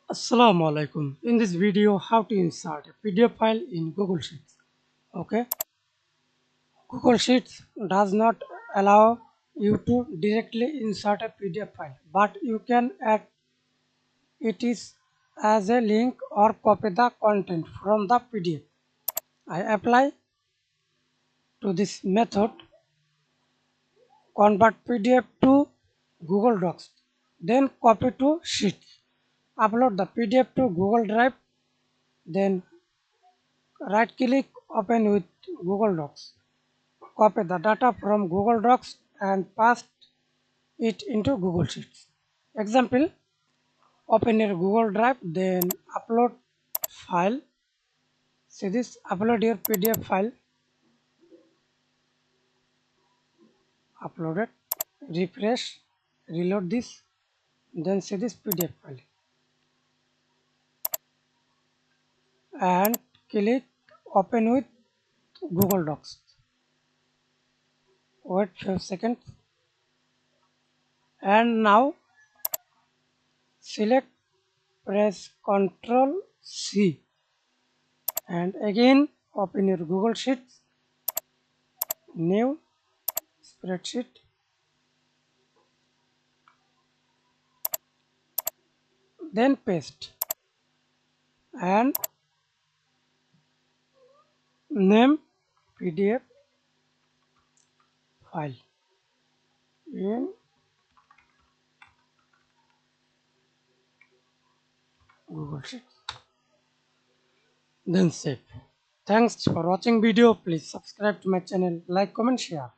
Assalamu Walaikum. In this video, how to insert a PDF file in Google Sheets. Okay, Google Sheets does not allow you to directly insert a PDF file, but you can add it is as a link or copy the content from the PDF. I apply to this method, convert PDF to Google Docs, then copy to Sheets. Upload the PDF to Google Drive, then right click open with Google Docs. Copy the data from Google Docs and paste it into Google Sheets. Example, open your Google Drive, then upload file. See this, upload your PDF file, upload it, refresh, reload this, then see this PDF file and click open with Google Docs. Wait few seconds and now select, press Ctrl C and again open your Google Sheets, new spreadsheet, then paste and name PDF file in Google Sheets, then save. Thanks for watching video. Please subscribe to my channel, like, comment, share.